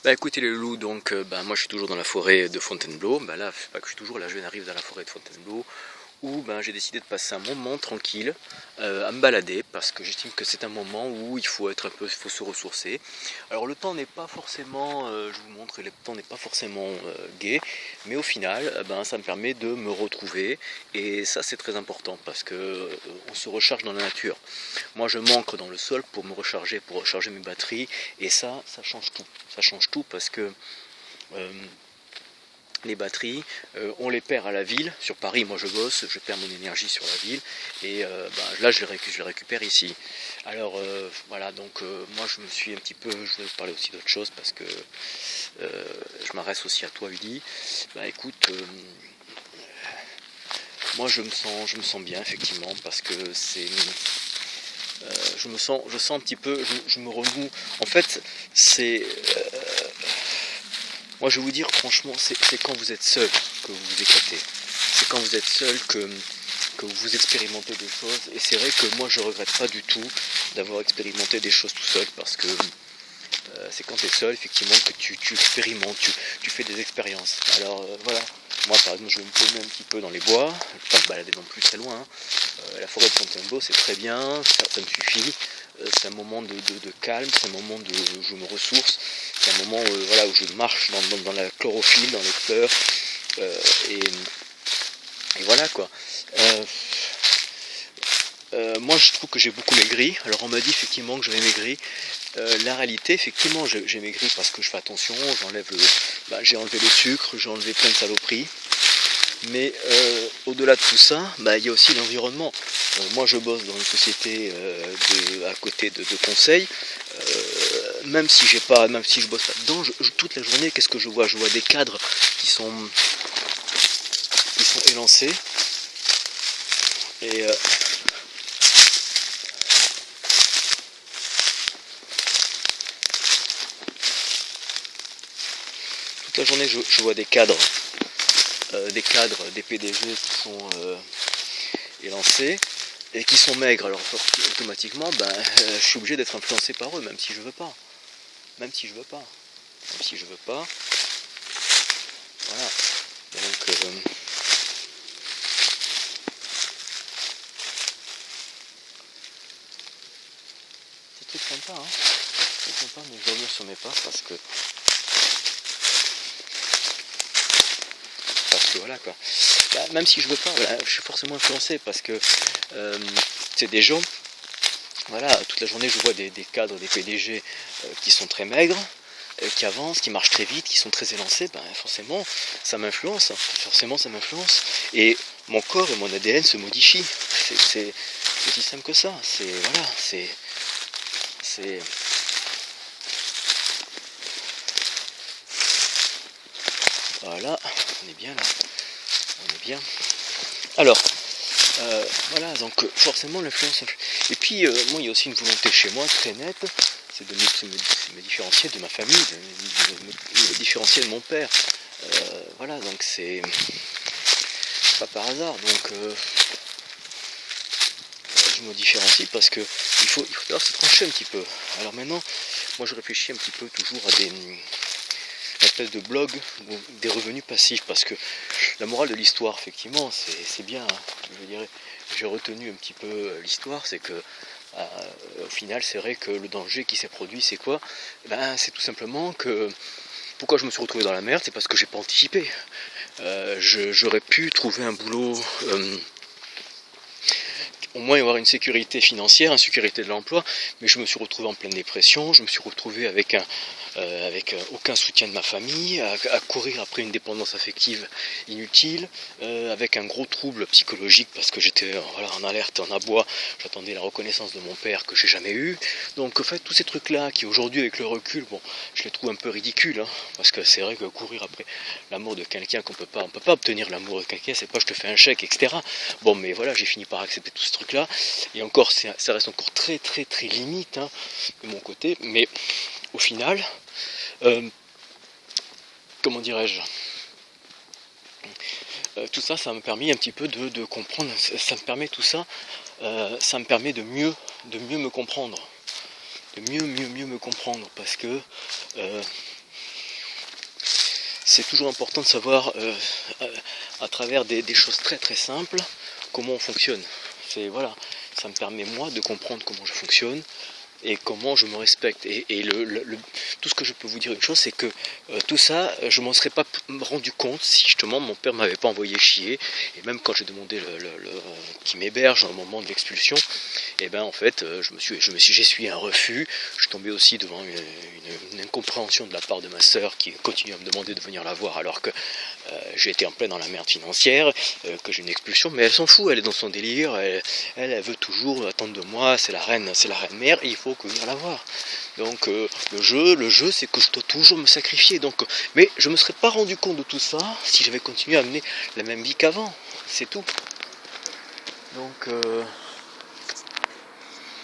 Bah écoutez les loulous, donc moi je suis toujours dans la forêt de Fontainebleau. Bah là, c'est pas que je suis toujours là, je viens d'arriver dans la forêt de Fontainebleau où j'ai décidé de passer un moment tranquille à me balader parce que j'estime que c'est un moment où il faut être un peu, il faut se ressourcer. Alors le temps n'est pas forcément, je vous montre, le temps n'est pas forcément gai, mais au final, ça me permet de me retrouver et ça c'est très important parce que on se recharge dans la nature. Moi je m'ancre dans le sol pour recharger mes batteries et ça change tout. Ça change tout parce que euh, les batteries, on les perd à la ville. Sur Paris, moi je bosse, je perds mon énergie sur la ville et là je les récupère ici. Alors voilà, donc moi je me suis un petit peu, je vais vous parler aussi d'autre chose parce que je m'adresse aussi à toi Udi. Bah écoute, moi je me sens bien effectivement parce que c'est je sens un petit peu, je me renoue. En fait, c'est moi je vais vous dire franchement, c'est quand vous êtes seul que vous vous éclatez. C'est quand vous êtes seul que vous expérimentez des choses. Et c'est vrai que moi je regrette pas du tout d'avoir expérimenté des choses tout seul parce que c'est quand tu es seul effectivement que tu expérimentes, tu fais des expériences. Alors voilà, moi par exemple je vais me promener un petit peu dans les bois, je ne vais pas me balader non plus très loin. Hein. La forêt de Fontainebleau c'est très bien, ça me suffit. C'est un moment de calme, c'est un moment de je me ressource, c'est un moment voilà, où je marche dans la chlorophylle, dans les fleurs, euh, et, et voilà quoi. Euh, moi je trouve que j'ai beaucoup maigri, alors on m'a dit effectivement que j'avais maigri. La réalité effectivement j'ai maigri parce que je fais attention, j'ai enlevé le sucre, j'ai enlevé plein de saloperies. Mais au-delà de tout ça, il y a aussi l'environnement. Moi je bosse dans une société à côté de conseil. Même si je bosse pas dedans, toute la journée, qu'est-ce que je vois? Je vois des cadres qui sont élancés. Et toute la journée je vois des PDG qui sont élancés et qui sont maigres. Alors automatiquement, je suis obligé d'être influencé par eux, même si je veux pas. Même si je veux pas. Même si je veux pas. Voilà. Donc c'est truc sympa, hein. C'est sympa, mais je vais revenir sur mes pas parce que voilà quoi. Même si je veux pas, voilà, je suis forcément influencé parce que c'est des gens. Voilà, toute la journée je vois des cadres, des PDG qui sont très maigres, qui avancent, qui marchent très vite, qui sont très élancés, forcément ça m'influence, Et mon corps et mon ADN se modifient. C'est aussi simple que ça. C'est voilà, on est bien là, on est bien. Alors, voilà, donc forcément l'influence. Et puis moi il y a aussi une volonté chez moi très nette, c'est de me différencier de ma famille, de me différencier de mon père. Voilà, donc c'est pas par hasard. Donc je me différencie parce que il faut savoir se trancher un petit peu. Alors maintenant, moi je réfléchis un petit peu toujours à des espèce de blog ou des revenus passifs parce que la morale de l'histoire effectivement c'est bien, hein. Je dirais, j'ai retenu un petit peu l'histoire, c'est que au final c'est vrai que le danger qui s'est produit c'est quoi? C'est tout simplement que pourquoi je me suis retrouvé dans la merde, c'est parce que j'ai pas anticipé. J'aurais pu trouver un boulot, au moins avoir une sécurité financière, une sécurité de l'emploi, mais je me suis retrouvé en pleine dépression, je me suis retrouvé avec aucun soutien de ma famille, à courir après une dépendance affective inutile, avec un gros trouble psychologique parce que j'étais en alerte, en abois, j'attendais la reconnaissance de mon père que j'ai jamais eu. Donc en fait tous ces trucs là qui aujourd'hui avec le recul, bon, je les trouve un peu ridicules, hein, parce que c'est vrai que courir après l'amour de quelqu'un on peut pas obtenir l'amour de quelqu'un, c'est pas je te fais un chèque, etc. Bon mais voilà, j'ai fini par accepter tout ce truc là, et encore ça reste encore très très très limite, hein, de mon côté, mais au final, comment dirais-je, tout ça, ça m'a permis un petit peu de comprendre, ça me permet tout ça, ça me permet de mieux me comprendre, de mieux me comprendre, parce que c'est toujours important de savoir à travers des choses très très simples comment on fonctionne. Voilà, ça me permet moi de comprendre comment je fonctionne et comment je me respecte. Et tout ce que je peux vous dire une chose, c'est que tout ça, je m'en serais pas rendu compte si justement mon père m'avait pas envoyé chier. Et même quand j'ai demandé qui m'héberge au moment de l'expulsion, et ben en fait, j'ai essuyé un refus. Je suis tombé aussi devant une incompréhension de la part de ma sœur qui continue à me demander de venir la voir alors que j'ai été en plein dans la merde financière, que j'ai une expulsion, mais elle s'en fout, elle est dans son délire, elle veut toujours attendre de moi, c'est la reine mère, et il faut venir la voir. Donc le jeu c'est que je dois toujours me sacrifier. Donc, mais je me serais pas rendu compte de tout ça si j'avais continué à mener la même vie qu'avant, c'est tout. Donc